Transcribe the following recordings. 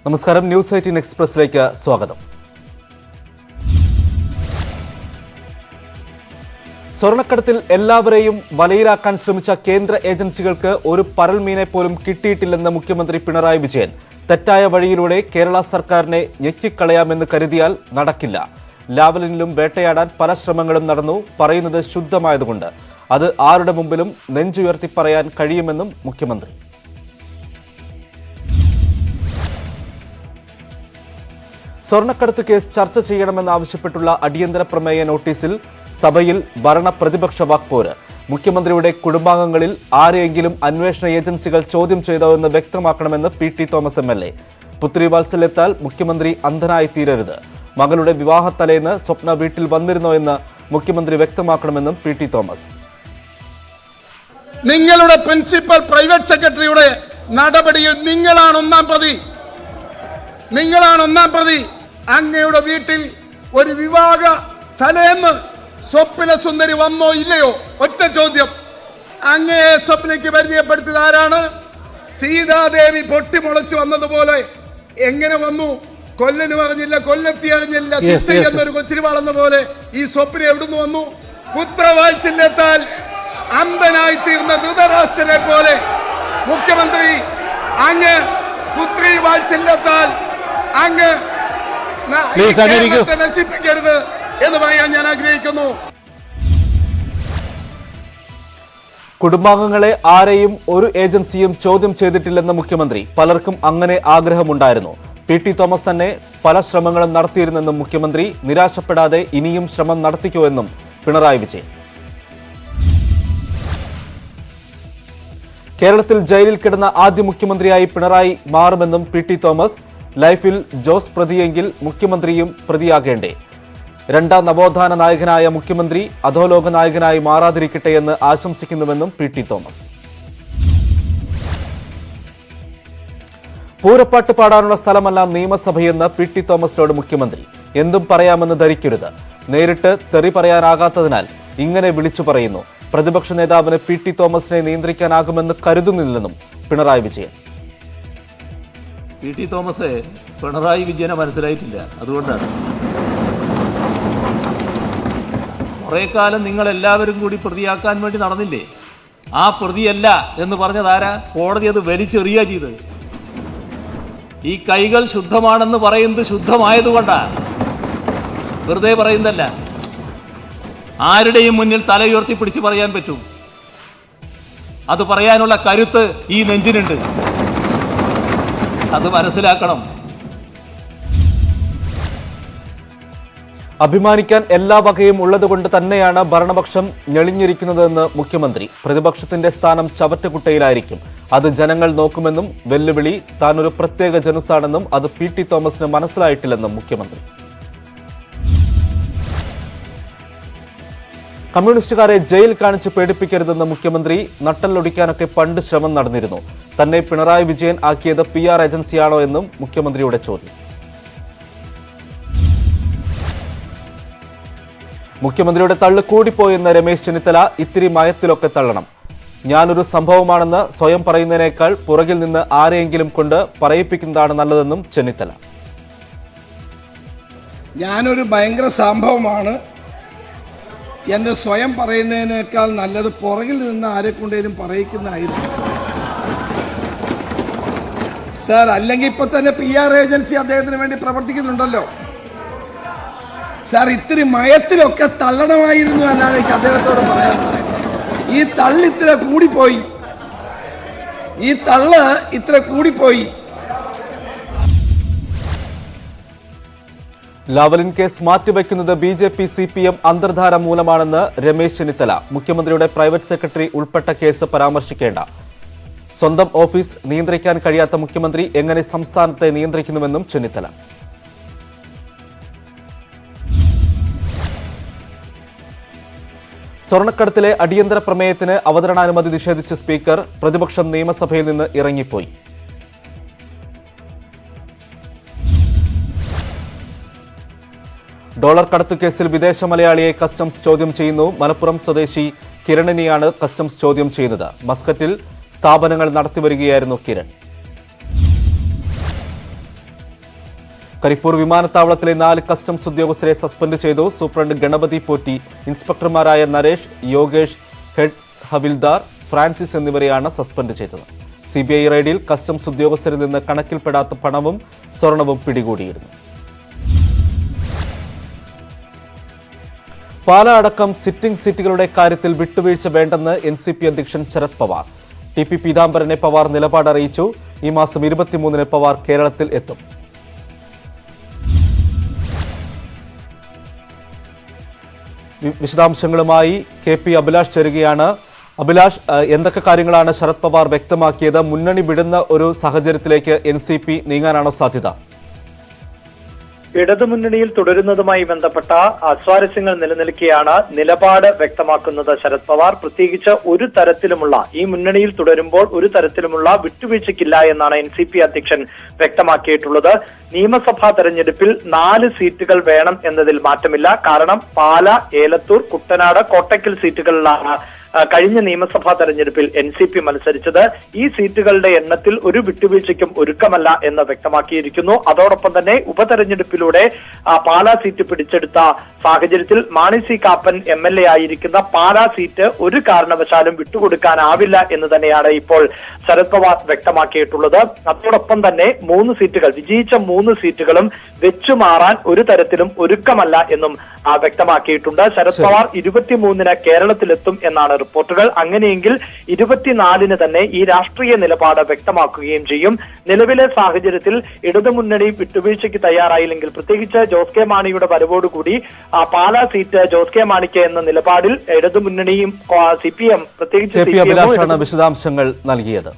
നമസ്കാരം, ന്യൂസ് 18 എക്സ്പ്രസിലേക്ക് സ്വാഗതം. സ്വർണ്ണക്കടത്തിൽ എല്ലാവരെയും വലയിലാക്കാൻ ശ്രമിച്ച കേന്ദ്ര ഏജൻസികൾക്ക് ഒരു പരൽമീനെ പോലും കിട്ടിയിട്ടില്ലെന്ന് മുഖ്യമന്ത്രി പിണറായി വിജയൻ. തെറ്റായ വഴിയിലൂടെ കേരള സർക്കാരിനെ ഞെക്കിക്കളയാമെന്ന് കരുതിയാൽ നടക്കില്ല. ലാവലിനിലും വേട്ടയാടാൻ പല ശ്രമങ്ങളും നടന്നു. പറയുന്നത് ശുദ്ധമായതുകൊണ്ട് അത് ആരുടെ മുമ്പിലും നെഞ്ചുയർത്തി പറയാൻ കഴിയുമെന്നും മുഖ്യമന്ത്രി. സ്വർണ്ണക്കടത്ത് കേസ് ചർച്ച ചെയ്യണമെന്നാവശ്യപ്പെട്ടുള്ള അടിയന്തര പ്രമേയ നോട്ടീസിൽ സഭയിൽ ഭരണ പ്രതിപക്ഷ വാക്പോര്. മുഖ്യമന്ത്രിയുടെ കുടുംബാംഗങ്ങളിൽ ആരെയെങ്കിലും അന്വേഷണ ഏജൻസികൾ ചോദ്യം ചെയ്തോ എന്ന് വ്യക്തമാക്കണമെന്ന് പി.ടി. Thomas MLA. പുത്രി വാത്സല്യത്താൽ മുഖ്യമന്ത്രി അന്ധനായി തീരരുത്. മകളുടെ വിവാഹത്തലേന്ന് സ്വപ്ന വീട്ടിൽ വന്നിരുന്നോ എന്ന് മുഖ്യമന്ത്രി വ്യക്തമാക്കണമെന്നും പി.ടി. തോമസ്. നിങ്ങളുടെ പ്രിൻസിപ്പൽ പ്രൈവറ്റ് സെക്രട്ടറിയുടെ നടപടിയിൽ നിങ്ങളാണ് ഒന്നാം പ്രതി. അങ്ങയുടെ വീട്ടിൽ ഒരു വിവാഹ തലേന്ന് സ്വപ്ന സുന്ദരി വന്നോ ഇല്ലയോ? ഒറ്റ ചോദ്യം. അങ്ങയെ സ്വപ്നയ്ക്ക് പരിചയപ്പെടുത്തിയത് ആരാണ്? സീതാദേവി പൊട്ടിമുളച്ചു വന്നതുപോലെ എങ്ങനെ വന്നു? കൊല്ലന് പറഞ്ഞില്ല, കൊല്ലത്തി അറിഞ്ഞില്ല, തിത്തി എന്നൊരു കൊച്ചിരി വളർന്ന പോലെ ഈ സ്വപ്ന എവിടുന്ന് വന്നു? പുത്രവാത്സല്യത്താൽ അന്ധനായി തീർന്ന ധൃതരാഷ്ട്രനെ പോലെ മുഖ്യമന്ത്രി അങ്ങ് പുത്രി വാത്സല്യത്താൽ അങ്ങ് നശിപ്പിക്കരുത് എന്ന് പറയാൻ ഞാൻ ആഗ്രഹിക്കുന്നു. കുടുംബാംഗങ്ങളെ ആരെയും ഒരു ഏജൻസിയും ചോദ്യം ചെയ്തിട്ടില്ലെന്ന് മുഖ്യമന്ത്രി. പലർക്കും അങ്ങനെ ആഗ്രഹമുണ്ടായിരുന്നു. പി.ടി. തോമസ് തന്നെ പല ശ്രമങ്ങളും നടത്തിയിരുന്നെന്നും മുഖ്യമന്ത്രി. നിരാശപ്പെടാതെ ഇനിയും ശ്രമം നടത്തിക്കുമെന്നും പിണറായി വിജയൻ. കേരളത്തിൽ ജയിലിൽ കിടന്ന ആദ്യ മുഖ്യമന്ത്രിയായി പിണറായി മാറുമെന്നും പി.ടി. തോമസ്. ലൈഫിൽ ജോസ് പ്രതിയെങ്കിൽ മുഖ്യമന്ത്രിയും പ്രതിയാകേണ്ടേ? രണ്ടാം നവോത്ഥാന നായകനായ മുഖ്യമന്ത്രി അധോലോക നായകനായി മാറാതിരിക്കട്ടെ എന്ന് ആശംസിക്കുന്നുവെന്നും പി.ടി. തോമസ്. പൂരപ്പാട്ട് പാടാനുള്ള സ്ഥലമല്ല നിയമസഭയെന്ന് പി.ടി. തോമസിനോട് മുഖ്യമന്ത്രി. എന്തും പറയാമെന്ന് ധരിക്കരുത്. നേരിട്ട് തെറി പറയാനാകാത്തതിനാൽ ഇങ്ങനെ വിളിച്ചു പറയുന്നു. പ്രതിപക്ഷ നേതാവിന് പി.ടി. തോമസിനെ നിയന്ത്രിക്കാനാകുമെന്ന് കരുതുന്നില്ലെന്നും പിണറായി വിജയൻ. പി.ടി. തോമസ് പിണറായി വിജയനെ മനസ്സിലായിട്ടില്ല. അതുകൊണ്ടാണ് കുറേ കാലം നിങ്ങളെല്ലാവരും കൂടി പ്രതിയാക്കാൻ വേണ്ടി നടന്നില്ലേ? ആ പ്രതിയല്ല എന്ന് പറഞ്ഞതാരാ? കോടതി അത് വലിച്ചെറിയുക ചെയ്തത്. ഈ കൈകൾ ശുദ്ധമാണെന്ന് പറയുന്നത് ശുദ്ധമായതുകൊണ്ടാണ്, വെറുതെ പറയുന്നതല്ല. ആരുടെയും മുന്നിൽ തല ഉയർത്തി പിടിച്ച് പറയാൻ പറ്റും. അത് പറയാനുള്ള കരുത്ത് ഈ നെഞ്ചിനുണ്ട്. അത് മനസ്സിലാക്കണം. അഭിമാനിക്കാൻ എല്ലാ വകയും ഉള്ളതുകൊണ്ട് തന്നെയാണ് ഭരണപക്ഷം ഞെളിഞ്ഞിരിക്കുന്നതെന്ന് മുഖ്യമന്ത്രി. പ്രതിപക്ഷത്തിന്റെ സ്ഥാനം ചവറ്റുകുട്ടയിലായിരിക്കും. അത് ജനങ്ങൾ നോക്കുമെന്നും വെല്ലുവിളി താനൊരു പ്രത്യേക ജനുസാണെന്നും അത് പി.ടി. തോമസിന് മനസ്സിലായിട്ടില്ലെന്നും മുഖ്യമന്ത്രി. കമ്മ്യൂണിസ്റ്റുകാരെ ജയിൽ കാണിച്ച് പേടിപ്പിക്കരുതെന്ന് മുഖ്യമന്ത്രി. നട്ടലൊടിക്കാനൊക്കെ പണ്ട് ശ്രമം നടന്നിരുന്നു. തന്നെ പിണറായി വിജയൻ ആക്കിയത് PR ഏജൻസിയാണോ എന്നും മുഖ്യമന്ത്രിയുടെ ചോദ്യം. മുഖ്യമന്ത്രിയുടെ തള്ളു കൂടിപ്പോയെന്ന് രമേശ് ചെന്നിത്തല. ഇത്തിരി മയത്തിലൊക്കെ തള്ളണം. ഞാനൊരു സംഭവമാണെന്ന് സ്വയം പറയുന്നതിനേക്കാൾ പുറകിൽ നിന്ന് ആരെയെങ്കിലും കൊണ്ട് പറയിപ്പിക്കുന്നതാണ് നല്ലതെന്നും ചെന്നിത്തല. ഞാനൊരു ഭയങ്കര സംഭവമാണ് എന്നെ സ്വയം പറയുന്നതിനേക്കാൾ നല്ലത് പുറകിൽ നിന്ന് ആരെ കൊണ്ടേലും പറയിക്കുന്നതായിരുന്നു സാർ. അല്ലെങ്കിൽ ഇപ്പൊ തന്നെ PR ഏജൻസി അദ്ദേഹത്തിന് വേണ്ടി പ്രവർത്തിക്കുന്നുണ്ടല്ലോ സാർ. ഇത്തിരി മയത്തിലൊക്കെ തള്ളണമായിരുന്നു എന്നാണ് എനിക്ക് അദ്ദേഹത്തോട് പറയാനുള്ളത്. ഈ തള്ള് ഇത്ര കൂടിപ്പോയി. ലാവലിൻ കേസ് മാറ്റിവെക്കുന്നത് BJP CPM അന്തർധാര മൂലമാണെന്ന് രമേശ് ചെന്നിത്തല. മുഖ്യമന്ത്രിയുടെ പ്രൈവറ്റ് സെക്രട്ടറി ഉൾപ്പെട്ട കേസ് പരാമർശിക്കേണ്ട. സ്വന്തം ഓഫീസ് നിയന്ത്രിക്കാൻ കഴിയാത്ത മുഖ്യമന്ത്രി എങ്ങനെ സംസ്ഥാനത്തെ നിയന്ത്രിക്കുന്നുവെന്നും ചെന്നിത്തല. സ്വർണ്ണക്കടത്തിലെ അടിയന്തര പ്രമേയത്തിന് അവതരണാനുമതി നിഷേധിച്ച സ്പീക്കർ. പ്രതിപക്ഷം നിയമസഭയിൽ നിന്ന് ഇറങ്ങിപ്പോയി. ഡോളർ കടത്തുകേസിൽ വിദേശ മലയാളിയെ കസ്റ്റംസ് ചോദ്യം ചെയ്യുന്നു. മലപ്പുറം സ്വദേശി കിരണിനെയാണ് കസ്റ്റംസ് ചോദ്യം ചെയ്യുന്നത്. മസ്കറ്റിൽ സ്ഥാപനങ്ങൾ നടത്തിവരികയായിരുന്നു കിരൺ. കരിപ്പൂർ വിമാനത്താവളത്തിലെ 4 കസ്റ്റംസ് ഉദ്യോഗസ്ഥരെ സസ്പെൻഡ് ചെയ്തു. സൂപ്രണ്ട് ഗണപതി പോറ്റി, ഇൻസ്പെക്ടർമാരായ നരേഷ്, യോഗേഷ്, ഹെഡ് ഹവിൽദാർ ഫ്രാൻസിസ് എന്നിവരെയാണ് സസ്പെൻഡ് ചെയ്തത്. CBI റെയ്ഡിൽ കസ്റ്റംസ് ഉദ്യോഗസ്ഥരിൽ നിന്ന് കണക്കിൽപ്പെടാത്ത പണവും സ്വർണവും പിടികൂടിയിരുന്നു. പാലാ അടക്കം സിറ്റിംഗ് സീറ്റുകളുടെ കാര്യത്തിൽ വിട്ടുവീഴ്ച വേണ്ടെന്ന് NCP അധ്യക്ഷൻ ശരത് പവാർ. TP പീതാംബരനെ പവാർ നിലപാട് അറിയിച്ചു. ഈ മാസം 23-ന് പവാർ കേരളത്തിൽ എത്തും. വിശദാംശങ്ങളുമായി KP അഭിലാഷ് ചേരുകയാണ്. അഭിലാഷ്, എന്തൊക്കെ കാര്യങ്ങളാണ് ശരത് പവാർ വ്യക്തമാക്കിയത്? മുന്നണി വിടുന്ന ഒരു സാഹചര്യത്തിലേക്ക് NCP നീങ്ങാനാണോ സാധ്യത? ഇടതുമുന്നണിയിൽ തുടരുന്നതുമായി ബന്ധപ്പെട്ട അസ്വാരസ്യങ്ങൾ നിലനിൽക്കെയാണ് നിലപാട് വ്യക്തമാക്കുന്നത് ശരത് പവാർ. പ്രത്യേകിച്ച് ഒരു തരത്തിലുമുള്ള ഈ മുന്നണിയിൽ തുടരുമ്പോൾ ഒരു തരത്തിലുമുള്ള വിട്ടുവീഴ്ചയ്ക്കില്ല എന്നാണ് NCP അധ്യക്ഷൻ വ്യക്തമാക്കിയിട്ടുള്ളത്. നിയമസഭാ തെരഞ്ഞെടുപ്പിൽ 4 സീറ്റുകൾ വേണം എന്നതിൽ മാറ്റമില്ല. കാരണം പാല, ഏലത്തൂർ, കുട്ടനാട്, കോട്ടക്കൽ സീറ്റുകളിലാണ് കഴിഞ്ഞ നിയമസഭാ തെരഞ്ഞെടുപ്പിൽ NCP മത്സരിച്ചത്. ഈ സീറ്റുകളുടെ എണ്ണത്തിൽ ഒരു വിട്ടുവീഴ്ചയ്ക്കും ഒരുക്കമല്ല എന്ന് വ്യക്തമാക്കിയിരിക്കുന്നു. അതോടൊപ്പം തന്നെ ഉപതെരഞ്ഞെടുപ്പിലൂടെ പാലാ സീറ്റ് പിടിച്ചെടുത്ത സാഹചര്യത്തിൽ മാണി സി കാപ്പൻ MLA ആയിരിക്കുന്ന പാലാ സീറ്റ് ഒരു കാരണവശാലും വിട്ടുകൊടുക്കാനാവില്ല എന്ന് തന്നെയാണ് ഇപ്പോൾ ശരത് പവാർ വ്യക്തമാക്കിയിട്ടുള്ളത്. അതോടൊപ്പം തന്നെ 3 സീറ്റുകൾ വിജയിച്ച 3 സീറ്റുകളും വെച്ചുമാറാൻ ഒരു തരത്തിലും ഒരുക്കമല്ല എന്നും വ്യക്തമാക്കിയിട്ടുണ്ട്. ശരത് പവാർ 23-ന് കേരളത്തിലെത്തും എന്നാണ് റിപ്പോർട്ടുകൾ. അങ്ങനെയെങ്കിൽ 24-ന് തന്നെ ഈ രാഷ്ട്രീയ നിലപാട് വ്യക്തമാക്കുകയും ചെയ്യും. നിലവിലെ സാഹചര്യത്തിൽ ഇടതുമുന്നണി വിട്ടുവീഴ്ചയ്ക്ക് തയ്യാറായില്ലെങ്കിൽ, പ്രത്യേകിച്ച് ജോസ് കെ മാണിയുടെ വരവോടുകൂടി പാലാ സീറ്റ് ജോസ് കെ മാണിക്ക് എന്ന നിലപാടിൽ ഇടതുമുന്നണിയും CPM പ്രത്യേകിച്ച് അഭിലാഷാണ് വിശദാംശങ്ങൾ നൽകിയത്.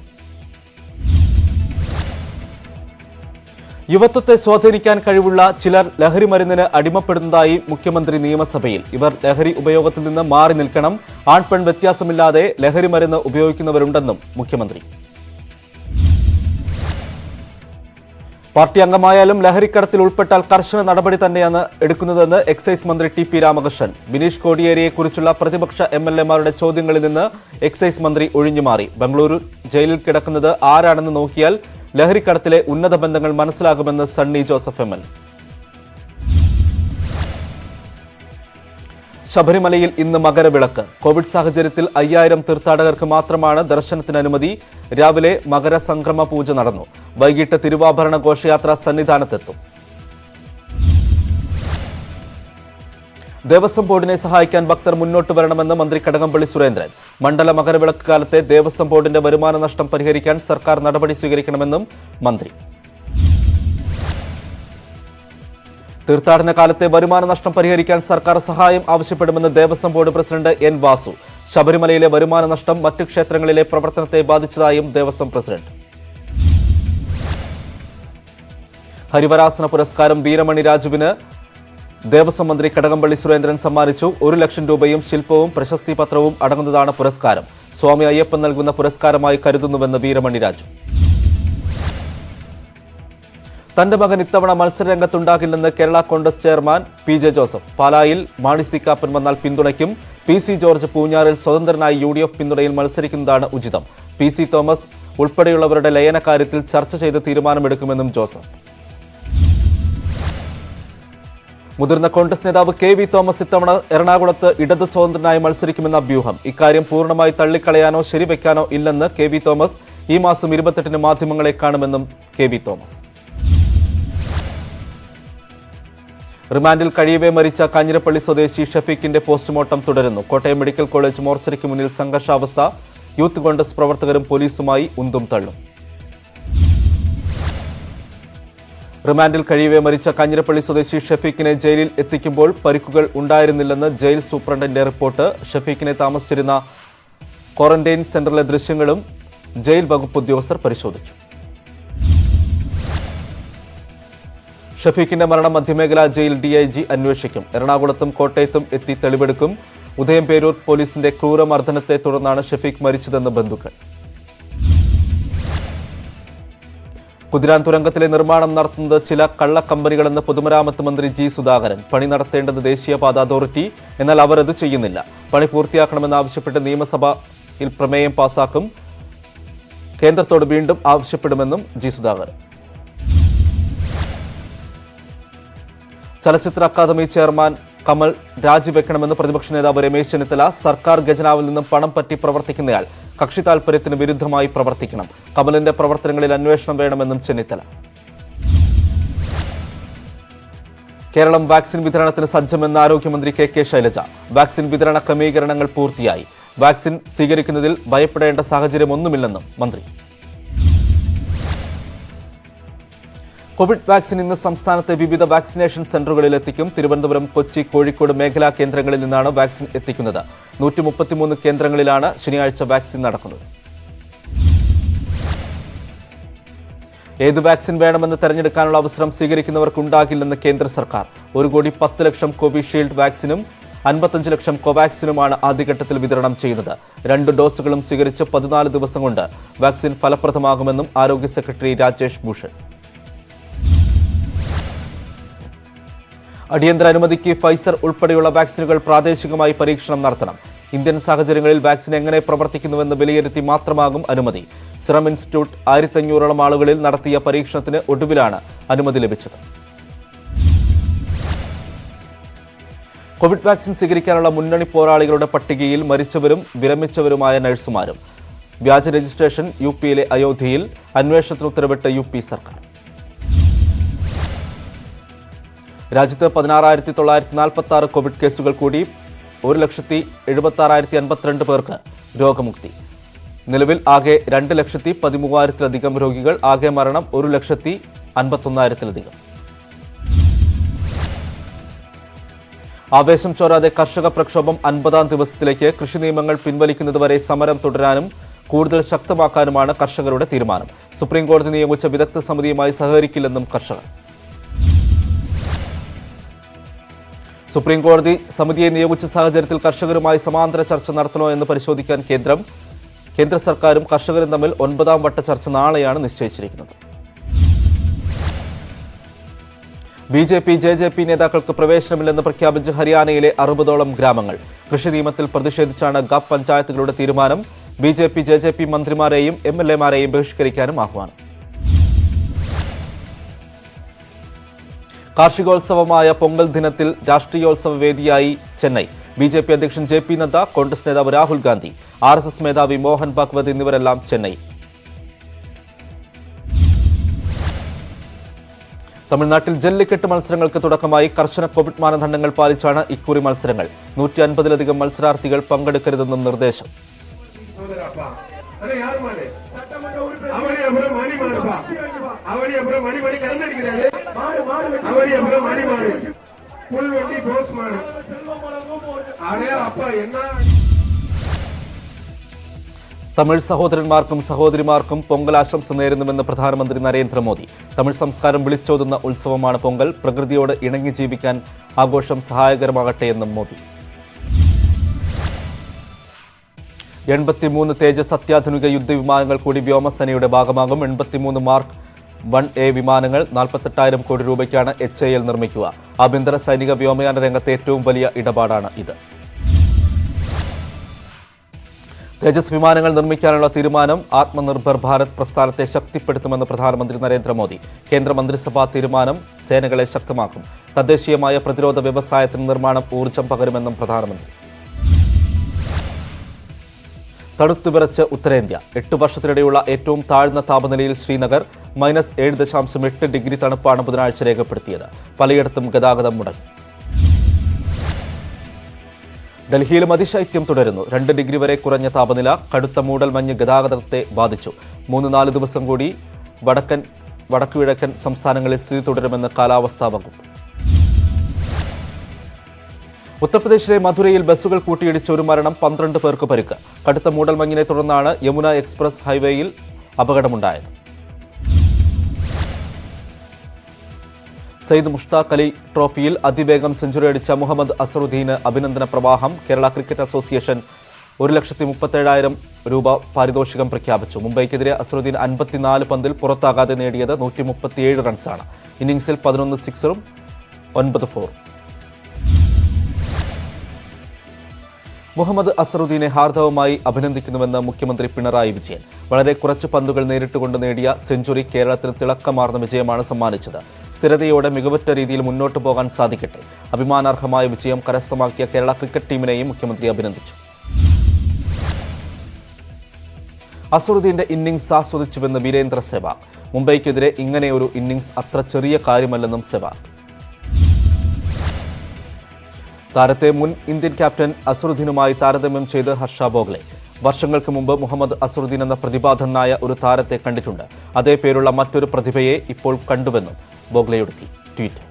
യുവത്വത്തെ സ്വാധീനിക്കാൻ കഴിവുള്ള ചിലർ ലഹരി മരുന്നിന് അടിമപ്പെടുന്നതായി മുഖ്യമന്ത്രി നിയമസഭയിൽ. ഇവർ ലഹരി ഉപയോഗത്തിൽ നിന്ന് മാറി നിൽക്കണം. ആൺപെൺ വ്യത്യാസമില്ലാതെ ലഹരി മരുന്ന് ഉപയോഗിക്കുന്നവരുണ്ടെന്നും മുഖ്യമന്ത്രി. പാർട്ടി അംഗമായാലും ലഹരിക്കടത്തിൽ ഉൾപ്പെട്ടാൽ കർശന നടപടി തന്നെയാണ് എടുക്കുന്നതെന്ന് എക്സൈസ് മന്ത്രി TP രാമകൃഷ്ണൻ. ബിനീഷ് കോടിയേരിയെക്കുറിച്ചുള്ള പ്രതിപക്ഷ MLA-മാരുടെ ചോദ്യങ്ങളിൽ നിന്ന് എക്സൈസ് മന്ത്രി ഒഴിഞ്ഞുമാറി. ബംഗളൂരു ജയിലിൽ കിടക്കുന്നത് ആരാണെന്ന് നോക്കിയാൽ ലഹരിക്കടത്തിലെ ഉന്നത ബന്ധങ്ങൾ മനസ്സിലാകുമെന്ന് സണ്ണി ജോസഫ് MLA. ശബരിമലയിൽ ഇന്ന് മകരവിളക്ക്. കോവിഡ് സാഹചര്യത്തിൽ 5000 തീർത്ഥാടകർക്ക് മാത്രമാണ് ദർശനത്തിന് അനുമതി. രാവിലെ മകരസംക്രമ പൂജ നടന്നു. വൈകിട്ട് തിരുവാഭരണ ഘോഷയാത്ര സന്നിധാനത്തെത്തും. ദേവസ്വം ബോർഡിനെ സഹായിക്കാൻ ഭക്തർ മുന്നോട്ട് വരണമെന്ന് മന്ത്രി കടകംപള്ളി സുരേന്ദ്രൻ. മണ്ഡല മകരവിളക്ക് കാലത്തെ ദേവസ്വം ബോർഡിന്റെ വരുമാന നഷ്ടം പരിഹരിക്കാൻ സർക്കാർ നടപടി സ്വീകരിക്കണമെന്നും മന്ത്രി. തീർത്ഥാടന കാലത്തെ വരുമാന നഷ്ടം പരിഹരിക്കാൻ സർക്കാർ സഹായം ആവശ്യപ്പെടുമെന്ന് Devaswom board president N. Vasu. ശബരിമലയിലെ വരുമാന നഷ്ടം മറ്റ് ക്ഷേത്രങ്ങളിലെ പ്രവർത്തനത്തെ ബാധിച്ചതായും ദേവസ്വം പ്രസിഡന്റ്. ഹരിവരാസന പുരസ്കാരം വീരമണി രാജുവിന് ദേവസ്വം മന്ത്രി കടകംപള്ളി സുരേന്ദ്രൻ സമ്മാനിച്ചു. 1 ലക്ഷം രൂപയും ശില്പവും പ്രശസ്തി പത്രവും അടങ്ങുന്നതാണ് പുരസ്കാരം. സ്വാമി അയ്യപ്പൻ നൽകുന്ന പുരസ്കാരമായി കരുതുന്നുവെന്ന് വീരമണി രാജു. തന്റെ മകൻ ഇത്തവണ മത്സരരംഗത്തുണ്ടാകില്ലെന്ന് Kerala Congress chairman PJ Joseph. പാലായിൽ മാണി സി കാപ്പൻ വന്നാൽ പിന്തുണയ്ക്കും. PC ജോർജ് പൂഞ്ഞാറിൽ സ്വതന്ത്രനായി UDF പിന്തുണയിൽ മത്സരിക്കുന്നതാണ് ഉചിതം. PC തോമസ് ഉൾപ്പെടെയുള്ളവരുടെ ലയന കാര്യത്തിൽ ചർച്ച ചെയ്ത് തീരുമാനമെടുക്കുമെന്നും ജോസഫ്. മുതിർന്ന കോൺഗ്രസ് നേതാവ് KV തോമസ് ഇത്തവണ എറണാകുളത്ത് ഇടത് സ്വതന്ത്രനായി മത്സരിക്കുമെന്ന അഭ്യൂഹം. ഇക്കാര്യം പൂർണ്ണമായി തള്ളിക്കളയാനോ ശരിവെക്കാനോ ഇല്ലെന്ന് KV തോമസ്. ഈ മാസം 28-ന് മാധ്യമങ്ങളെ കാണുമെന്നും KV തോമസ്. റിമാൻഡിൽ കഴിയവേ മരിച്ച കാഞ്ഞിരപ്പള്ളി സ്വദേശി ഷഫീഖിന്റെ പോസ്റ്റ്മോർട്ടം തുടരുന്നു. കോട്ടയം മെഡിക്കൽ കോളേജ് മോർച്ചറിക്ക് മുന്നിൽ സംഘർഷാവസ്ഥ. യൂത്ത് കോൺഗ്രസ് പ്രവർത്തകരും പോലീസുമായി ഉന്തും തള്ളും. റിമാൻഡിൽ കഴിയവേ മരിച്ച കാഞ്ഞിരപ്പള്ളി സ്വദേശി ഷഫീഖിനെ ജയിലിൽ എത്തിക്കുമ്പോൾ പരിക്കുകൾ ഉണ്ടായിരുന്നില്ലെന്ന് ജയിൽ സൂപ്രണ്ടിന്റെ റിപ്പോർട്ട്. ഷഫീഖിനെ താമസിച്ചിരുന്ന ക്വാറന്റൈൻ സെന്ററിലെ ദൃശ്യങ്ങളും ജയിൽ വകുപ്പ് ഉദ്യോഗസ്ഥർ പരിശോധിച്ചു. ഷഫീഖിന്റെ മരണം മധ്യമേഖലാ ജയിൽ DIG അന്വേഷിക്കും. എറണാകുളത്തും കോട്ടയത്തും എത്തി തെളിവെടുക്കും. ഉദയംപേരൂർ പോലീസിന്റെ ക്രൂരമർദ്ദനത്തെ തുടർന്നാണ് ഷഫീഖ് മരിച്ചതെന്ന് ബന്ധുക്കൾ. കുതിരാൻ തുരങ്കത്തിലെ നിർമ്മാണം നടത്തുന്നത് ചില കള്ളക്കമ്പനികളെന്ന് പൊതുമരാമത്ത് മന്ത്രി G. സുധാകരൻ. പണി നടത്തേണ്ടത് ദേശീയപാത അതോറിറ്റി, എന്നാൽ അവർ അത് ചെയ്യുന്നില്ല. പണി പൂർത്തിയാക്കണമെന്നാവശ്യപ്പെട്ട് നിയമസഭയിൽ പ്രമേയം പാസാക്കും. കേന്ദ്രത്തോട് വീണ്ടും ആവശ്യപ്പെടുമെന്നും G. സുധാകരൻ. ചലച്ചിത്ര അക്കാദമി ചെയർമാൻ കമൽ രാജിവെക്കണമെന്ന് പ്രതിപക്ഷ നേതാവ് രമേശ് ചെന്നിത്തല. സർക്കാർ ഖജനാവിൽ നിന്നും പണം പറ്റി പ്രവർത്തിക്കുന്നയാൾ കക്ഷി താൽപര്യത്തിന് വിരുദ്ധമായി പ്രവർത്തിക്കണം. കമലിന്റെ പ്രവർത്തനങ്ങളിൽ അന്വേഷണം വേണമെന്നും ചെന്നിത്തല. കേരളം വാക്സിൻ വിതരണത്തിന് സജ്ജമെന്ന് ആരോഗ്യമന്ത്രി കെ ശൈലജ. വാക്സിൻ വിതരണ ക്രമീകരണങ്ങൾ പൂർത്തിയായി. വാക്സിൻ സ്വീകരിക്കുന്നതിൽ ഭയപ്പെടേണ്ട സാഹചര്യമൊന്നുമില്ലെന്നും മന്ത്രി. കോവിഡ് വാക്സിൻ ഇന്ന് സംസ്ഥാനത്തെ വിവിധ വാക്സിനേഷൻ സെന്ററുകളിൽ എത്തിക്കും. തിരുവനന്തപുരം, കൊച്ചി, കോഴിക്കോട് മേഖലാ കേന്ദ്രങ്ങളിൽ നിന്നാണ് വാക്സിൻ എത്തിക്കുന്നത്. 133 കേന്ദ്രങ്ങളിലാണ് ശനിയാഴ്ച വാക്സിൻ നടക്കുന്നത്. ഏത് വാക്സിൻ വേണമെന്ന് തെരഞ്ഞെടുക്കാനുള്ള അവസരം സ്വീകരിക്കുന്നവർക്കുണ്ടാകില്ലെന്ന് കേന്ദ്ര സർക്കാർ. 1,10,00,000 കോവിഷീൽഡ് വാക്സിനും 55 ലക്ഷം കോവാക്സിനുമാണ് ആദ്യഘട്ടത്തിൽ വിതരണം ചെയ്യുന്നത്. 2 ഡോസുകളും സ്വീകരിച്ച് 14 ദിവസം കൊണ്ട് വാക്സിൻ ഫലപ്രദമാകുമെന്നും ആരോഗ്യ സെക്രട്ടറി രാജേഷ് ഭൂഷൺ. അടിയന്തര അനുമതിക്ക് ഫൈസർ ഉൾപ്പെടെയുള്ള വാക്സിനുകൾ പ്രാദേശികമായി പരീക്ഷണം നടത്തണം. ഇന്ത്യൻ സാഹചര്യങ്ങളിൽ വാക്സിൻ എങ്ങനെ പ്രവർത്തിക്കുന്നുവെന്ന് വിലയിരുത്തി മാത്രമാകും അനുമതി. സിറം ഇൻസ്റ്റിറ്റ്യൂട്ട് 1500ഓളം ആളുകളിൽ നടത്തിയ പരീക്ഷണത്തിന് ഒടുവിലാണ് അനുമതി ലഭിച്ചത്. കോവിഡ് വാക്സിൻ സ്വീകരിക്കാനുള്ള മുന്നണി പോരാളികളുടെ പട്ടികയിൽ മരിച്ചവരും വിരമിച്ചവരുമായ നഴ്സുമാരും. വ്യാജ രജിസ്ട്രേഷൻ യുപിയിലെ അയോധ്യയിൽ. അന്വേഷണത്തിന് ഉത്തരവിട്ട് UP സർക്കാർ. രാജ്യത്ത് 16,946 കോവിഡ് കേസുകൾ കൂടി. 1,76,052 പേർക്ക് രോഗമുക്തി. നിലവിൽ ആകെ 2,13,000-ലധികം രോഗികൾ. ആകെ മരണം 1,51,000-ലധികം. ആവേശം ചോരാതെ കർഷക പ്രക്ഷോഭം 50-ാം ദിവസത്തിലേക്ക്. കൃഷി നിയമങ്ങൾ പിൻവലിക്കുന്നതുവരെ സമരം തുടരാനും കൂടുതൽ ശക്തമാക്കാനുമാണ് കർഷകരുടെ തീരുമാനം. സുപ്രീംകോടതി നിയോഗിച്ച വിദഗ്ധ സമിതിയുമായി സഹകരിക്കില്ലെന്നും കർഷകർ. സുപ്രീംകോടതി സമിതിയെ നിയോഗിച്ച സാഹചര്യത്തിൽ കർഷകരുമായി സമാന്തര ചർച്ച നടത്തണോ എന്ന് പരിശോധിക്കാൻ കേന്ദ്ര സർക്കാരും കർഷകരും തമ്മിൽ 9ാം വട്ട ചർച്ച നാളെയാണ് നിശ്ചയിച്ചിരിക്കുന്നത്. BJP, JJP നേതാക്കൾക്ക് പ്രവേശനമില്ലെന്ന് പ്രഖ്യാപിച്ച് ഹരിയാനയിലെ 60ഓളം ഗ്രാമങ്ങൾ. കൃഷി നിയമത്തിൽ പ്രതിഷേധിച്ചാണ് ഗാപ് പഞ്ചായത്തുകളുടെ തീരുമാനം. BJP, JJP മന്ത്രിമാരെയും MLA-മാരെയും ബഹിഷ്കരിക്കാനും ആഹ്വാനം. കാർഷികോത്സവമായ പൊങ്കൽ ദിനത്തിൽ രാഷ്ട്രീയോത്സവ വേദിയായി ചെന്നൈ. BJP അധ്യക്ഷൻ JP നദ്ദ, കോൺഗ്രസ് നേതാവ് രാഹുൽ ഗാന്ധി, RSS മേധാവി മോഹൻ ഭാഗവത് എന്നിവരെല്ലാം ചെന്നൈ. തമിഴ്നാട്ടിൽ ജല്ലിക്കെട്ട് മത്സരങ്ങൾക്ക് തുടക്കമായി. കർശന കോവിഡ് മാനദണ്ഡങ്ങൾ പാലിച്ചാണ് ഇക്കുറി മത്സരങ്ങൾ. 150-ലധികം മത്സരാർത്ഥികൾ പങ്കെടുക്കരുതെന്നും നിർദ്ദേശം. തമിഴ് സഹോദരന്മാർക്കും സഹോദരിമാർക്കും പൊങ്കൽ ആശംസ നേരുന്നുവെന്ന് പ്രധാനമന്ത്രി നരേന്ദ്രമോദി. തമിഴ് സംസ്കാരം വിളിച്ചോതുന്ന ഉത്സവമാണ് പൊങ്കൽ. പ്രകൃതിയോട് ഇണങ്ങി ജീവിക്കാൻ ആഘോഷം സഹായകരമാകട്ടെ എന്നും മോദി. 83 തേജസ് അത്യാധുനിക യുദ്ധവിമാനങ്ങൾ കൂടി വ്യോമസേനയുടെ ഭാഗമാകും. 83 മാർക്ക് 1A വിമാനങ്ങൾ. 48,000 കോടി രൂപയ്ക്കാണ് HAL നിർമ്മിക്കുക. ആഭ്യന്തര സൈനിക വ്യോമയാന രംഗത്തെ ഏറ്റവും വലിയ ഇടപാടാണ് ഇത്. തേജസ് വിമാനങ്ങൾ നിർമ്മിക്കാനുള്ള തീരുമാനം ആത്മനിർഭർ ഭാരത് പ്രസ്ഥാനത്തെ ശക്തിപ്പെടുത്തുമെന്ന് പ്രധാനമന്ത്രി നരേന്ദ്രമോദി. കേന്ദ്രമന്ത്രിസഭാ തീരുമാനം സേനകളെ ശക്തമാക്കും. തദ്ദേശീയമായ പ്രതിരോധ വ്യവസായത്തിന് നിർമ്മാണം ഊർജ്ജം പകരുമെന്നും പ്രധാനമന്ത്രി. തണുത്തുവിറച്ച് ഉത്തരേന്ത്യ. 8 വർഷത്തിനിടെയുള്ള ഏറ്റവും താഴ്ന്ന താപനിലയിൽ ശ്രീനഗർ. -7.8 ഡിഗ്രി തണുപ്പാണ് ബുധനാഴ്ച രേഖപ്പെടുത്തിയത്. പലയിടത്തും ഗതാഗതം മുടങ്ങി. ഡൽഹിയിലും അതിശൈത്യം തുടരുന്നു. 2 ഡിഗ്രി വരെ കുറഞ്ഞ താപനില. കടുത്ത മൂടൽമഞ്ഞ് ഗതാഗതത്തെ ബാധിച്ചു. 3-4 ദിവസം കൂടി വടക്കുകിഴക്കൻ സംസ്ഥാനങ്ങളിൽ സ്ഥിതി തുടരുമെന്ന് കാലാവസ്ഥാ വകുപ്പ്. ഉത്തർപ്രദേശിലെ മധുരയിൽ ബസ്സുകൾ കൂട്ടിയിടിച്ച് 1 മരണം, 12 പേർക്ക് പരിക്ക്. കടുത്ത മൂടൽമഞ്ഞിനെ തുടർന്നാണ് യമുന എക്സ്പ്രസ് ഹൈവേയിൽ അപകടമുണ്ടായത്. സയ്യിദ് മുഷ്താഖ് അലി ട്രോഫിയിൽ അതിവേഗം സെഞ്ചുറി അടിച്ച മുഹമ്മദ് അസറുദ്ദീന് അഭിനന്ദന പ്രവാഹം. കേരള ക്രിക്കറ്റ് അസോസിയേഷൻ 1,37,000 രൂപ പാരിതോഷികം പ്രഖ്യാപിച്ചു. മുംബൈക്കെതിരെ അസറുദ്ദീൻ 54 പന്തിൽ പുറത്താകാതെ നേടിയത് 137 റൺസാണ്. ഇന്നിംഗ്സിൽ 11 സിക്സറും 9 ഫോറും. മുഹമ്മദ് അസറുദ്ദീനെ ഹാർദവമായി അഭിനന്ദിക്കുന്നുവെന്ന് മുഖ്യമന്ത്രി പിണറായി വിജയൻ. വളരെ കുറച്ച് പന്തുകൾ നേരിട്ടുകൊണ്ട് നേടിയ സെഞ്ചുറി കേരളത്തിന് തിളക്കമാർന്ന വിജയമാണ് സമ്മാനിച്ചത്. സ്ഥിരതയോടെ മികവുറ്റ രീതിയിൽ മുന്നോട്ടു പോകാൻ സാധിക്കട്ടെ. അഭിമാനാർഹമായ വിജയം കരസ്ഥമാക്കിയ കേരള ക്രിക്കറ്റ് ടീമിനെയും മുഖ്യമന്ത്രി അഭിനന്ദിച്ചു. അസറുദ്ദീന്റെ ഇന്നിംഗ്സ് ആസ്വദിച്ചുവെന്ന് വീരേന്ദ്ര സെവാഗ്. മുംബൈക്കെതിരെ ഇങ്ങനെയൊരു ഇന്നിംഗ്സ് അത്ര ചെറിയ കാര്യമല്ലെന്നും സെവാഗ്. താരത്തെ മുൻ ഇന്ത്യൻ ക്യാപ്റ്റൻ അസറുദ്ദീനുമായി താരതമ്യം ചെയ്ത് ഹർഷ ബോഗ്ലെ. വർഷങ്ങൾക്ക് മുമ്പ് മുഹമ്മദ് അസറുദ്ദീൻ എന്ന പ്രതിഭാധനായ ഒരു താരത്തെ കണ്ടിട്ടുണ്ട്. അതേ പേരുള്ള മറ്റൊരു പ്രതിഭയെ ഇപ്പോൾ കണ്ടുവെന്നും ബോഗ്ലെയുടെ ട്വീറ്റ്.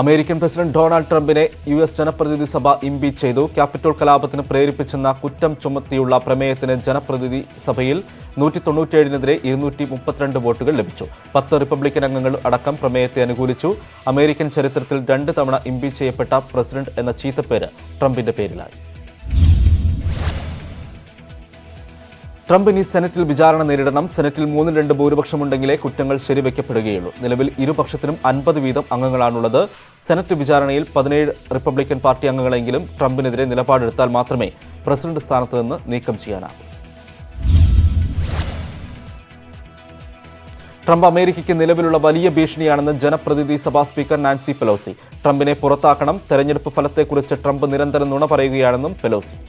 അമേരിക്കൻ പ്രസിഡന്റ് ഡൊണാൾഡ് ട്രംപിനെ US ജനപ്രതിനിധി സഭ ഇംപീച്ച് ചെയ്തു. ക്യാപിറ്റോൾ കലാപത്തിന് പ്രേരിപ്പിച്ചെന്ന കുറ്റം ചുമത്തിയുള്ള പ്രമേയത്തിന് ജനപ്രതിനിധി സഭയിൽ 197-നെതിരെ 232 വോട്ടുകൾ ലഭിച്ചു. 10 റിപ്പബ്ലിക്കൻ അംഗങ്ങൾ അടക്കം പ്രമേയത്തെ അനുകൂലിച്ചു. അമേരിക്കൻ ചരിത്രത്തിൽ 2 തവണ ഇംപീച്ച് ചെയ്യപ്പെട്ട പ്രസിഡന്റ് എന്ന ചീത്തപ്പേര് ട്രംപിന്റെ പേരിലായി. ട്രംപ് ഇനി സെനറ്റിൽ വിചാരണ നേരിടണം. സെനറ്റിൽ 3-2 ഭൂരിപക്ഷമുണ്ടെങ്കിലേ കുറ്റങ്ങൾ ശരിവയ്ക്കപ്പെടുകയുള്ളൂ. നിലവിൽ ഇരുപക്ഷത്തിനും 50 വീതം അംഗങ്ങളാണുള്ളത്. സെനറ്റ് വിചാരണയിൽ 17 റിപ്പബ്ലിക്കൻ പാർട്ടി അംഗങ്ങളെങ്കിലും ട്രംപിനെതിരെ നിലപാടെടുത്താൽ മാത്രമേ പ്രസിഡന്റ് സ്ഥാനത്ത് നിന്ന് നീക്കം ചെയ്യാനാകൂ. ട്രംപ് അമേരിക്കയ്ക്ക് നിലവിലുള്ള വലിയ ഭീഷണിയാണെന്ന് ജനപ്രതിനിധി സഭാ സ്പീക്കർ നാൻസി പെലോസി. ട്രംപിനെ പുറത്താക്കണം. തെരഞ്ഞെടുപ്പ് ഫലത്തെക്കുറിച്ച് ട്രംപ് നിരന്തരം നുണ പറയുകയാണെന്നും പെലോസി.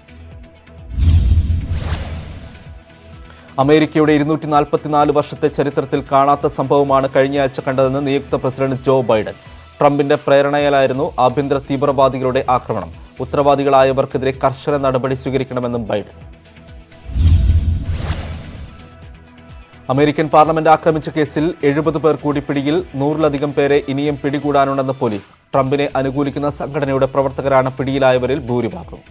അമേരിക്കയുടെ 244 വർഷത്തെ ചരിത്രത്തിൽ കാണാത്ത സംഭവമാണ് കഴിഞ്ഞയാഴ്ച കണ്ടതെന്ന് നിയുക്ത പ്രസിഡന്റ് ജോ ബൈഡൻ. ട്രംപിന്റെ പ്രേരണയാലായിരുന്നു ആഭ്യന്തര തീവ്രവാദികളുടെ ആക്രമണം. ഉത്തരവാദികളായവർക്കെതിരെ കർശന നടപടി സ്വീകരിക്കണമെന്നും ബൈഡൻ. അമേരിക്കൻ പാർലമെന്റ് ആക്രമിച്ച കേസിൽ 70 പേർ കൂടി പിടിയിൽ. 100-ലധികം പേരെ ഇനിയും പിടികൂടാനുണ്ടെന്ന് പോലീസ്. ട്രംപിനെ അനുകൂലിക്കുന്ന സംഘടനയുടെ പ്രവർത്തകരാണ് പിടിയിലായവരിൽ ഭൂരിഭാഗവും.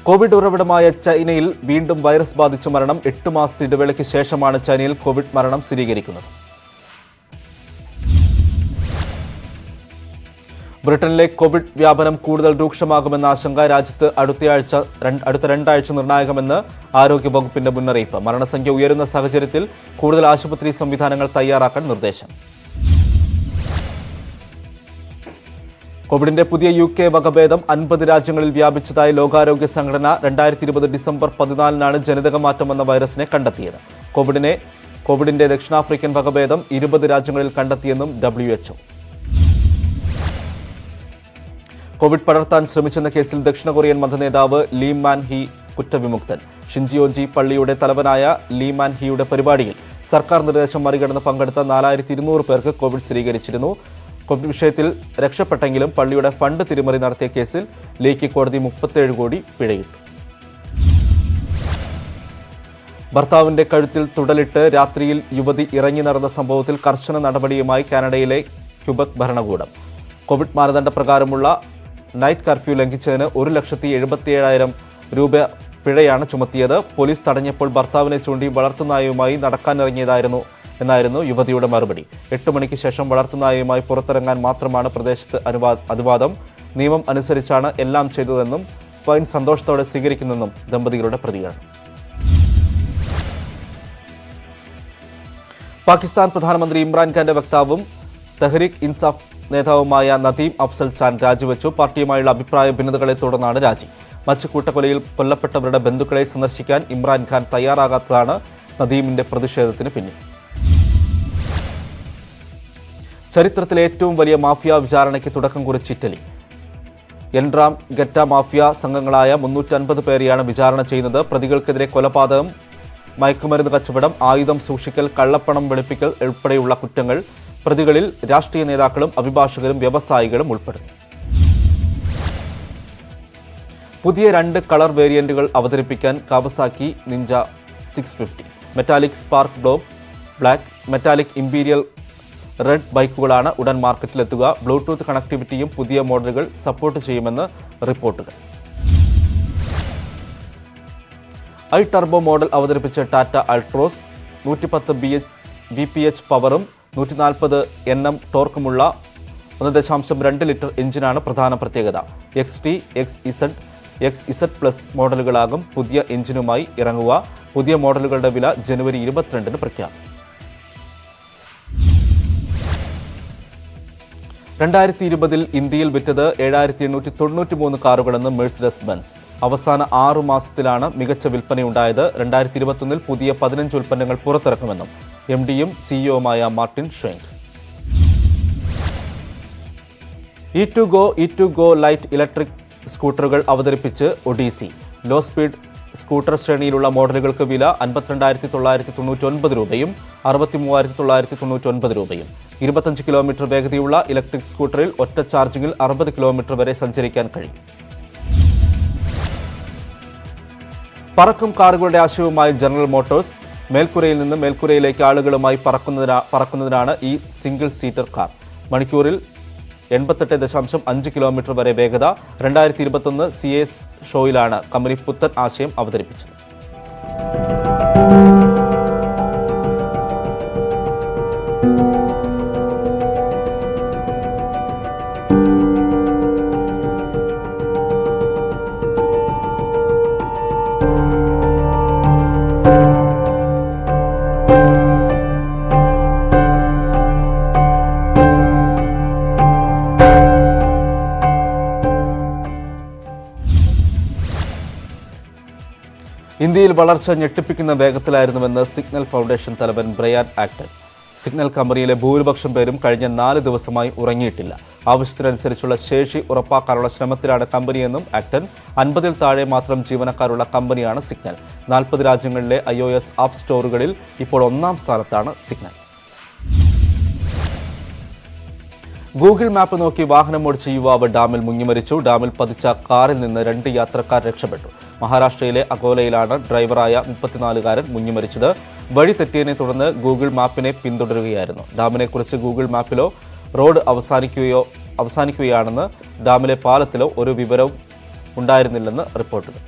കോവിഡ് ഉറവിടമായ ചൈനയിൽ വീണ്ടും വൈറസ് ബാധിച്ച മരണം. 8 മാസത്തെ ഇടവേളയ്ക്ക് ശേഷമാണ് ചൈനയിൽ കോവിഡ് മരണം സ്ഥിരീകരിക്കുന്നത്. ബ്രിട്ടനിലെ കോവിഡ് വ്യാപനം കൂടുതൽ രൂക്ഷമാകുമെന്ന ആശങ്ക. രാജ്യത്ത് അടുത്ത 2 ആഴ്ച നിർണായകമെന്ന് ആരോഗ്യവകുപ്പിന്റെ മുന്നറിയിപ്പ്. മരണസംഖ്യ ഉയരുന്ന സാഹചര്യത്തിൽ കൂടുതൽ ആശുപത്രി സംവിധാനങ്ങൾ തയ്യാറാക്കാൻ നിർദ്ദേശം. കോവിഡിന്റെ പുതിയ UK വകഭേദം 50 രാജ്യങ്ങളിൽ വ്യാപിച്ചതായി ലോകാരോഗ്യ സംഘടന. 2020 ഡിസംബർ 14-നാണ് ജനിതകമാറ്റം വന്ന വൈറസിനെ കണ്ടെത്തിയത്. കോവിഡിന്റെ ദക്ഷിണാഫ്രിക്കൻ വകഭേദം 20 രാജ്യങ്ങളിൽ കണ്ടെത്തിയെന്നും WHO. കോവിഡ് പടർത്താൻ ശ്രമിച്ചെന്ന കേസിൽ ദക്ഷിണ കൊറിയൻ മതനേതാവ് ലീ മാൻ ഹി കുറ്റവിമുക്തൻ. ഷിൻജിയോജി പള്ളിയുടെ തലവനായ ലീ മാൻ ഹിയുടെ പരിപാടിയിൽ സർക്കാർ നിർദ്ദേശം മറികടന്ന് പങ്കെടുത്ത 4200 പേർക്ക് കോവിഡ് സ്ഥിരീകരിച്ചിരുന്നു. കോവിഡ് വിഷയത്തിൽ രക്ഷപ്പെട്ടെങ്കിലും പള്ളിയുടെ ഫണ്ട് തിരിമറി നടത്തിയ കേസിൽ ലീക്ക് കോടതി 37 കോടി പിഴയിട്ടു. ഭർത്താവിന്റെ കഴുത്തിൽ തുടലിട്ട് രാത്രിയിൽ യുവതി ഇറങ്ങി നടന്ന സംഭവത്തിൽ കർശന നടപടിയുമായി കാനഡയിലെ ക്യൂബക് ഭരണകൂടം. കോവിഡ് മാനദണ്ഡപ്രകാരമുള്ള നൈറ്റ് കർഫ്യൂ ലംഘിച്ചതിന് 1,77,000 രൂപ പിഴയാണ് ചുമത്തിയത്. പോലീസ് തടഞ്ഞപ്പോൾ ഭർത്താവിനെ ചൂണ്ടി വളർത്തുനായുമായി നടക്കാനിറങ്ങിയതായിരുന്നു എന്നായിരുന്നു യുവതിയുടെ മറുപടി. 8 മണിക്ക് ശേഷം വളർത്തുനായുമായി പുറത്തിറങ്ങാൻ മാത്രമാണ് പ്രദേശത്ത് അനുവാദം. നിയമം അനുസരിച്ചാണ് എല്ലാം ചെയ്തതെന്നും ഫൈൻ സന്തോഷത്തോടെ സ്വീകരിക്കുന്നെന്നും ദമ്പതികളുടെ പ്രതികരണം. പാകിസ്ഥാൻ പ്രധാനമന്ത്രി ഇമ്രാൻഖാന്റെ വക്താവും തെഹ്രീക്ക് ഇൻസാഫ് നേതാവുമായ നദീം അഫ്സൽ ഖാൻ രാജിവെച്ചു. പാർട്ടിയുമായുള്ള അഭിപ്രായ ഭിന്നതകളെ തുടർന്നാണ് രാജി. മച്ച് കൂട്ടക്കൊലയിൽ കൊല്ലപ്പെട്ടവരുടെ ബന്ധുക്കളെ സന്ദർശിക്കാൻ ഇമ്രാൻഖാൻ തയ്യാറാകാത്തതാണ് നദീമിന്റെ പ്രതിഷേധത്തിന് പിന്നിൽ. ചരിത്രത്തിലെ ഏറ്റവും വലിയ മാഫിയ വിചാരണയ്ക്ക് തുടക്കം കുറിച്ച് ഇറ്റലി. എൻഡ്രാം ഗറ്റ മാഫിയ സംഘങ്ങളായ 350 പേരെയാണ് വിചാരണ ചെയ്യുന്നത്. പ്രതികൾക്കെതിരെ കൊലപാതകം, മയക്കുമരുന്ന് കച്ചവടം, ആയുധം സൂക്ഷിക്കൽ, കള്ളപ്പണം വെളുപ്പിക്കൽ ഉൾപ്പെടെയുള്ള കുറ്റങ്ങൾ. പ്രതികളിൽ രാഷ്ട്രീയ നേതാക്കളും അഭിഭാഷകരും വ്യവസായികളും ഉൾപ്പെടുന്നു. പുതിയ 2 കളർ വേരിയന്റുകൾ അവതരിപ്പിക്കാൻ Kawasaki Ninja 650. Metallic spark black, metallic imperial red ബൈക്കുകളാണ് ഉടൻ മാർക്കറ്റിലെത്തുക. ബ്ലൂടൂത്ത് കണക്ടിവിറ്റിയും പുതിയ മോഡലുകൾ സപ്പോർട്ട് ചെയ്യുമെന്ന് റിപ്പോർട്ടുകൾ. ടർബോ മോഡൽ അവതരിപ്പിച്ച ടാറ്റ അൾട്രോസ് 110 bph പവറും 140 Nm ടോർക്കുമുള്ള 1.2 ലിറ്റർ എഞ്ചിനാണ് പ്രധാന പ്രത്യേകത. XT, XZ+ മോഡലുകളാകും പുതിയ എഞ്ചിനുമായി ഇറങ്ങുക. പുതിയ മോഡലുകളുടെ വില ജനുവരി 22-ന് പ്രഖ്യാപിക്കും. 2020 ഇന്ത്യയിൽ വിറ്റത് 7,893 കാറുകളെന്ന് മെഴ്സിഡസ് ബെൻസ്. അവസാന 6 മാസത്തിലാണ് മികച്ച വിൽപ്പനയുണ്ടായത്. 2021 പുതിയ 15 ഉൽപ്പന്നങ്ങൾ പുറത്തിറക്കുമെന്നും MD-യും CEO-യുമായ മാർട്ടിൻ ഷ്വെയ്ങ്ക്. E2GO ലൈറ്റ് ഇലക്ട്രിക് സ്കൂട്ടറുകൾ അവതരിപ്പിച്ച് ഒഡീസി. ലോ സ്പീഡ് സ്കൂട്ടർ ശ്രേണിയിലുള്ള മോഡലുകൾക്ക് വില 52,999 രൂപയും 63,999 രൂപയും. 25 കിലോമീറ്റർ വേഗതയുള്ള ഇലക്ട്രിക് സ്കൂട്ടറിൽ ഒറ്റ ചാർജിംഗിൽ 60 കിലോമീറ്റർ വരെ സഞ്ചരിക്കാൻ കഴിയും. പറക്കും കാറുകളുടെ ആശയവുമായി ജനറൽ മോട്ടോഴ്സ്. മേൽക്കുരയിൽ നിന്ന് മേൽക്കുരയിലേക്ക് ആളുകളുമായി പറക്കുന്നതിനാണ് ഈ സിംഗിൾ സീറ്റർ കാർ. മണിക്കൂറിൽ 88.5 കിലോമീറ്റർ വരെ വേഗത. 2021 CES ഷോയിലാണ് കമ്പനി പുത്തൻ ആശയം അവതരിപ്പിച്ചത്. ഇന്ത്യയിൽ വളർച്ച ഞെട്ടിപ്പിക്കുന്ന വേഗത്തിലായിരുന്നുവെന്ന് സിഗ്നൽ ഫൗണ്ടേഷൻ തലവൻ ബ്രയാൻ ആക്ടൺ. സിഗ്നൽ കമ്പനിയിലെ ഭൂരിപക്ഷം പേരും കഴിഞ്ഞ 4 ദിവസമായി ഉറങ്ങിയിട്ടില്ല. ആവശ്യത്തിനനുസരിച്ചുള്ള ശേഷി ഉറപ്പാക്കാനുള്ള ശ്രമത്തിലാണ് കമ്പനിയെന്നും ആക്ടൺ. 50-ൽ താഴെ മാത്രം ജീവനക്കാരുള്ള കമ്പനിയാണ് സിഗ്നൽ. 40 രാജ്യങ്ങളിലെ iOS ആപ്പ് സ്റ്റോറുകളിൽ ഇപ്പോൾ 1-ാം സ്ഥാനത്താണ് സിഗ്നൽ. ഗൂഗിൾ മാപ്പ് നോക്കി വാഹനമോടിച്ച യുവാവ് ഡാമിൽ മുങ്ങിമരിച്ചു. ഡാമിൽ പതിച്ച കാറിൽ നിന്ന് 2 യാത്രക്കാർ രക്ഷപ്പെട്ടു. മഹാരാഷ്ട്രയിലെ അകോലയിലാണ് ഡ്രൈവറായ 34-കാരൻ മുങ്ങിമരിച്ചത്. വഴി തെറ്റിയതിനെ തുടർന്ന് ഗൂഗിൾ മാപ്പിനെ പിന്തുടരുകയായിരുന്നു. ഡാമിനെക്കുറിച്ച് ഗൂഗിൾ മാപ്പിലോ റോഡ് അവസാനിക്കുകയാണെന്ന് ഡാമിലെ പാലത്തിലോ ഒരു വിവരവും ഉണ്ടായിരുന്നില്ലെന്ന് റിപ്പോർട്ടുകൾ.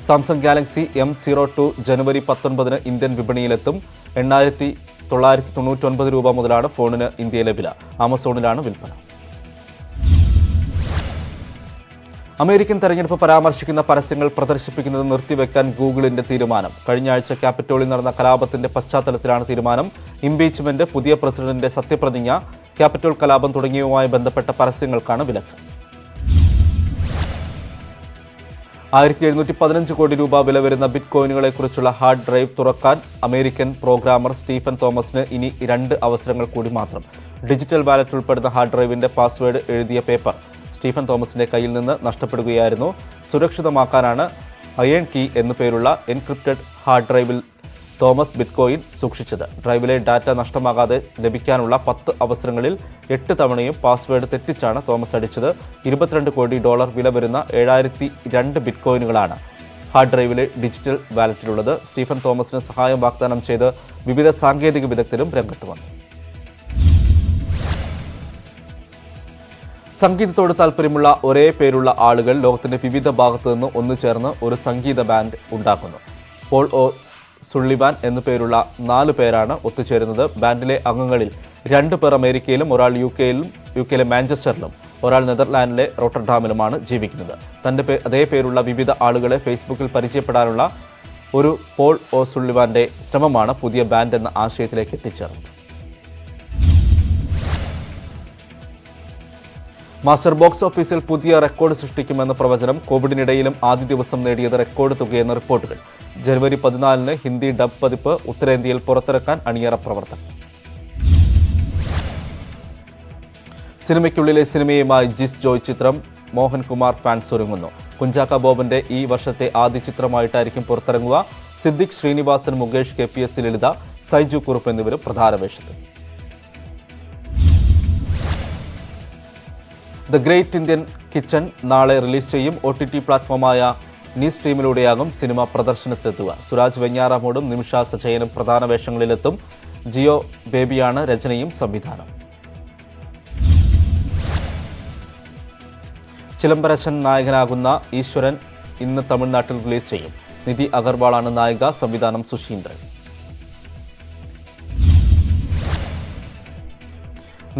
സാംസങ് ഗാലക്സി M02 ജനുവരി 19 ഇന്ത്യൻ വിപണിയിലെത്തും. 8,999 രൂപ മുതലാണ് ഫോണിന് ഇന്ത്യയിലെ വില. ആമസോണിലാണ് വിൽപ്പന. അമേരിക്കൻ തെരഞ്ഞെടുപ്പ് പരാമർശിക്കുന്ന പരസ്യങ്ങൾ പ്രദർശിപ്പിക്കുന്നത് നിർത്തിവെക്കാൻ ഗൂഗിളിന്റെ തീരുമാനം. കഴിഞ്ഞ ആഴ്ച ക്യാപിറ്റോളിൽ നടന്ന കലാപത്തിന്റെ പശ്ചാത്തലത്തിലാണ് തീരുമാനം. ഇംപീച്ച്മെന്റ്, പുതിയ പ്രസിഡന്റിന്റെ സത്യപ്രതിജ്ഞ, ക്യാപിറ്റോൾ കലാപം തുടങ്ങിയവയുമായി ബന്ധപ്പെട്ട പരസ്യങ്ങൾക്കാണ് വിലക്ക്. 1,715 കോടി രൂപ വില വരുന്ന ബിറ്റ് കോയിനുകളെക്കുറിച്ചുള്ള ഹാർഡ് ഡ്രൈവ് തുറക്കാൻ അമേരിക്കൻ പ്രോഗ്രാമർ സ്റ്റീഫൻ തോമസിന് ഇനി 2 അവസരങ്ങൾ കൂടി മാത്രം. ഡിജിറ്റൽ വാലറ്റ് ഉൾപ്പെടുന്ന ഹാർഡ് ഡ്രൈവിന്റെ പാസ്വേഡ് എഴുതിയ പേപ്പർ സ്റ്റീഫൻ തോമസിന്റെ കയ്യിൽ നിന്ന് നഷ്ടപ്പെടുകയായിരുന്നു. സുരക്ഷിതമാക്കാനാണ് അയൺ കീ എന്നു പേരുള്ള എൻക്രിപ്റ്റഡ് ഹാർഡ് ഡ്രൈവിൽ തോമസ് ബിറ്റ്കോയിൻ സൂക്ഷിച്ചത്. ഡ്രൈവിലെ ഡാറ്റ നഷ്ടമാകാതെ ലഭിക്കാനുള്ള 10 അവസരങ്ങളിൽ 8 തവണയും പാസ്വേഡ് തെറ്റിച്ചാണ് തോമസ് അടിച്ചത്. $22 കോടി വില വരുന്ന 7,002 ബിറ്റ്കോയിനുകളാണ് ഹാർഡ് ഡ്രൈവിലെ ഡിജിറ്റൽ വാലറ്റിലുള്ളത്. സ്റ്റീഫൻ തോമസിന് സഹായം വാഗ്ദാനം ചെയ്ത് വിവിധ സാങ്കേതിക വിദഗ്ധരും രംഗത്ത് വന്നു. സംഗീതത്തോട് താല്പര്യമുള്ള ഒരേ പേരുള്ള ആളുകൾ ലോകത്തിന്റെ വിവിധ ഭാഗത്തു നിന്ന് ഒന്നുചേർന്ന് ഒരു സംഗീത ബാൻഡ് ഉണ്ടാക്കുന്നു. പോൾ ഒ സുള്ളിവാൻ എന്നു പേരുള്ള 4 പേരാണ് ഒത്തുചേരുന്നത്. ബാൻഡിലെ അംഗങ്ങളിൽ 2 പേർ അമേരിക്കയിലും ഒരാൾ യുകെയിലെ മാഞ്ചസ്റ്ററിലും ഒരാൾ നെതർലാൻഡിലെ റോട്ടർഡാമിലുമാണ് ജീവിക്കുന്നത്. തന്റെ അതേ പേരുള്ള വിവിധ ആളുകളെ ഫേസ്ബുക്കിൽ പരിചയപ്പെടാനുള്ള ഒരു പോൾ ഒ സുള്ളിവാന്റെ ശ്രമമാണ് പുതിയ ബാൻഡ് എന്ന ആശയത്തിലേക്ക് എത്തിച്ചേർന്നത്. മാസ്റ്റർ ബോക്സ് ഓഫീസിൽ പുതിയ റെക്കോർഡ് സൃഷ്ടിക്കുമെന്ന പ്രവചനം. കോവിഡിനിടയിലും ആദ്യ ദിവസം നേടിയത് റെക്കോർഡ് തുകയെന്ന റിപ്പോർട്ടുകൾ. ജനുവരി 14 ഹിന്ദി ഡബ് പതിപ്പ് ഉത്തരേന്ത്യയിൽ പുറത്തിറക്കാൻ അണിയറ പ്രവർത്തനം. സിനിമയ്ക്കുള്ളിലെ സിനിമയുമായി ജിസ് ജോയ് ചിത്രം. മോഹൻകുമാർ ഫാൻസ് ഒരുങ്ങുന്നു. കുഞ്ചാക്ക ബോബന്റെ ഈ വർഷത്തെ ആദ്യ ചിത്രമായിട്ടായിരിക്കും പുറത്തിറങ്ങുക. സിദ്ദിഖ് ശ്രീനിവാസൻ, മുകേഷ്, KPS ലളിത, സൈജു കുറുപ്പ് എന്നിവരും പ്രധാന വേഷത്തിൽ. ദ ഗ്രേറ്റ് ഇന്ത്യൻ കിച്ചൺ നാളെ റിലീസ് ചെയ്യും. OTT പ്ലാറ്റ്ഫോമായ നീ സ്ട്രീമിലൂടെയാകും സിനിമ പ്രദർശനത്തിലെത്തുക. സുരാജ് വെഞ്ഞാറമൂടും നിമിഷ സജയനും പ്രധാന വേഷങ്ങളിലെത്തും. ജിയോ ബേബിയാണ് രചനയും സംവിധാനം. ചിലംബരശൻ നായകനാകുന്ന ഈശ്വരൻ ഇന്ന് തമിഴ്നാട്ടിൽ റിലീസ് ചെയ്യും. നിധി അഗർവാളാണ് നായിക. സംവിധാനം സുശീന്ദ്രൻ.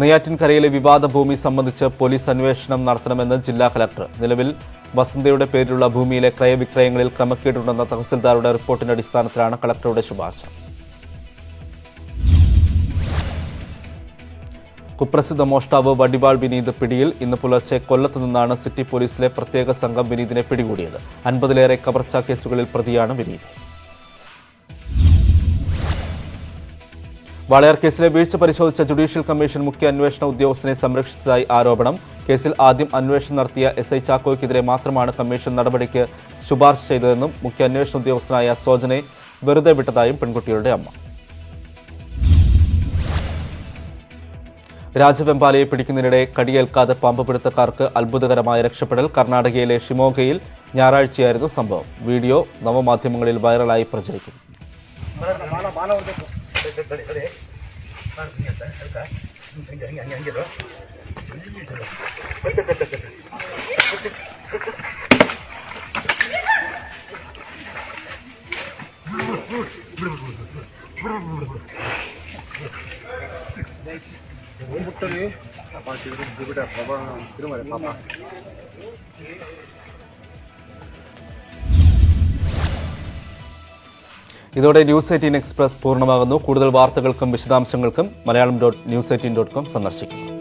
നെയ്യാറ്റിൻകരയിലെ വിവാദ ഭൂമി സംബന്ധിച്ച് പോലീസ് അന്വേഷണം നടത്തണമെന്ന് ജില്ലാ കളക്ടർ. നിലവിൽ വസന്തയുടെ പേരിലുള്ള ഭൂമിയിലെ ക്രയവിക്രയങ്ങളിൽ ക്രമക്കേടുണ്ടെന്ന തഹസിൽദാരുടെ റിപ്പോർട്ടിന്റെ അടിസ്ഥാനത്തിലാണ് കളക്ടറുടെ ശുപാർശ. കുപ്രസിദ്ധ മോഷ്ടാവ് വടിവാൾ വിനീത് പിടിയിൽ. ഇന്ന് പുലർച്ചെ കൊല്ലത്ത് നിന്നാണ് സിറ്റി പോലീസിലെ പ്രത്യേക സംഘം വിനീതിനെ പിടികൂടിയത്. 50-ലേറെ കവർച്ചാ കേസുകളിൽ പ്രതിയാണ് വിനീത്. വാളയാർ കേസിലെ വീഴ്ച പരിശോധിച്ച ജുഡീഷ്യൽ കമ്മീഷൻ മുഖ്യ അന്വേഷണ ഉദ്യോഗസ്ഥനെ സംരക്ഷിച്ചതായി ആരോപണം. കേസിൽ ആദ്യം അന്വേഷണം നടത്തിയ SI ചാക്കോയ്ക്കെതിരെ മാത്രമാണ് കമ്മീഷൻ നടപടിക്ക് ശുപാർശ ചെയ്തതെന്നും മുഖ്യ അന്വേഷണ ഉദ്യോഗസ്ഥനായ സോജനെ വെറുതെ വിട്ടതായും പെൺകുട്ടിയുടെ അമ്മ. രാജവെമ്പാലയെ പിടിക്കുന്നതിനിടെ കടിയേൽക്കാതെ പാമ്പ് പിടുത്തക്കാർക്ക് അത്ഭുതകരമായ രക്ഷപ്പെടൽ. കർണാടകയിലെ ഷിമോഗയിൽ ഞായറാഴ്ചയായിരുന്നു സംഭവം. വീഡിയോ നവമാധ്യമങ്ങളിൽ വൈറലായി പ്രചരിക്കുന്നു. ഇതോടെ ന്യൂസ് 18 എക്സ്പ്രസ് പൂർണ്ണമാകുന്നു. കൂടുതൽ വാർത്തകൾക്കും വിശദാംശങ്ങൾക്കും മലയാളം.news18.com സന്ദർശിക്കും.